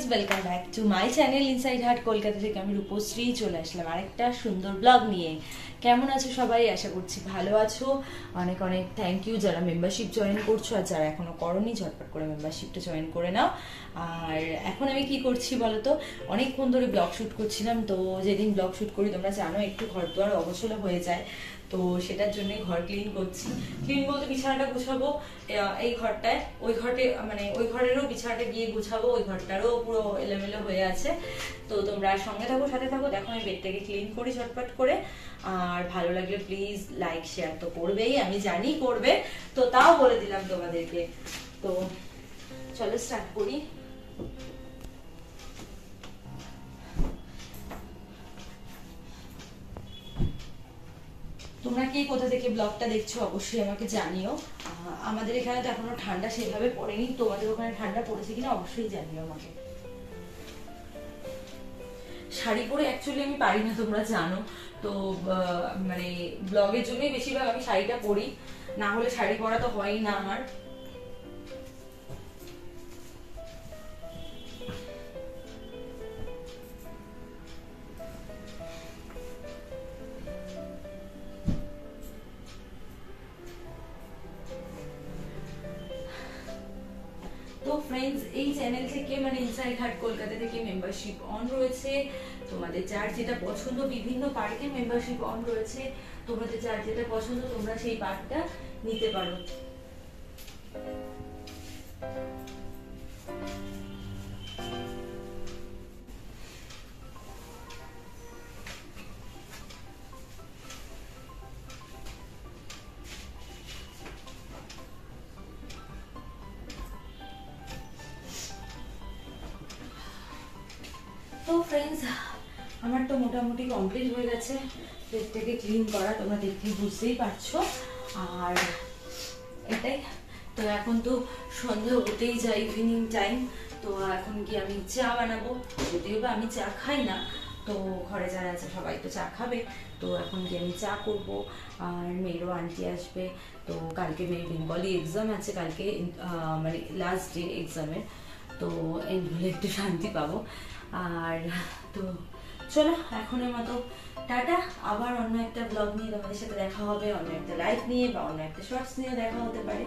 Welcome back to my channel inside heart Kolkata থেকে আমি রূপশ্রী চলে আসলাম আরেকটা সুন্দর ব্লগ নিয়ে। কেমন আছো সবাই? আশা করছি ভালো আছো। অনেক অনেক থ্যাংক ইউ যারা মেম্বারশিপ জয়েন করছো, আর যারা এখনো করোনি ঝটপট করে মেম্বারশিপটা জয়েন করে নাও। আর এখন আমি কি করছি বলো তো, অনেকক্ষণ ধরে ব্লগ শ্যুট করছিলাম। তো যেদিন ব্লগ শ্যুট করি তোমরা জানো একটু ঘর দুয়ার অগোছালো হয়ে যায়, তো সেটার জন্য ঘর ক্লিন করছি। ক্লিন বলতে বিছানাটা গুছাবো এই ঘরটায়, ওই ঘরে মানে ওই ঘরেরও বিছানাটা গিয়ে গুছাবো, ওই ঘরটারও পুরো এলোমেলো হয়ে আছে। তো তোমরা সঙ্গে থাকো, সাথে থাকো, দেখো আমি বেডটাকে ক্লিন করি ঝটপট করে। আর ভালো লাগলে প্লিজ লাইক শেয়ার তো করবেই, আমি জানি করবে, তো তাও বলে দিলাম তোমাদেরকে। তো চলো স্টার্ট করি। তোমরা কে কোথা থেকে ব্লগটা দেখছো অবশ্যই আমাকে জানিও। আমাদের এখানে তো এখনো ঠান্ডা সেভাবে পড়েনি, তোমাদের ওখানে ঠান্ডা পড়েছে কিনা অবশ্যই জানিও আমাকে। শাড়ি পরে অ্যাকচুয়ালি আমি পারি না, তোমরা জানো তো। মানে ব্লগের জন্যই বেশিরভাগ আমি শাড়িটা পরি, না হলে শাড়ি পরা তো হয়ই না আমার। তো ফ্রেন্ডস, এই চ্যানেল থেকে মানে ইনসাইড হার্ট কলকাতা থেকে মেম্বারশিপ অন রয়েছে। তোমাদের যার যেটা পছন্দ, বিভিন্ন পার্কে মেম্বারশিপ অন রয়েছে, তোমাদের যার যেটা পছন্দ তোমরা সেই পার্কটা নিতে পারো। তো ফ্রেন্ডস, আমার তো মোটামুটি কমপ্লিট হয়ে গেছে বেডটাকে ক্লিন করা, তোমরা দেখতেই বুঝতেই পারছো। আর এটাই তো, এখন তো সন্ধ্যা হতেই যায়, ইভিনিং টাইম। তো এখন কি আমি চা বানাবো, যদিও বা আমি চা খাই না, তো ঘরে যারা আছে সবাই তো চা খাবে। তো এখন কি আমি চা করব। আর মেয়েরও আন্টি আসবে, তো কালকে মেয়ের বেঙ্গলি এক্সাম আছে, কালকে মানে লাস্ট ডে এক্সামের, তো এই বলে একটু শান্তি পাবো। আর তো চলো এখনের মতো টাটা। আবার অন্য একটা ব্লগ নিয়ে তোমাদের সাথে দেখা হবে, অন্য একটা লাইভ নিয়ে বা অন্য একটা শর্টস নিয়ে দেখা হতে পারে।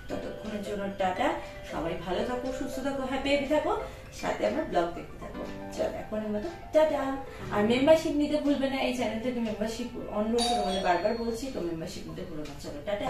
ততক্ষণের জন্য টাটা। সবাই ভালো থাকো, সুস্থ থাকো, হ্যাপি থাকো, সাথে আমার ব্লগ দেখতে থাকো। চলো এখনের মতো টাটা। আর মেম্বারশিপ নিতে ভুলবে না, এই চ্যানেল থেকে মেম্বারশিপ অন রয়েছে, তোমাদের বারবার বলছি, তো মেম্বারশিপ নিতে ভুলো না। চলো টাটা।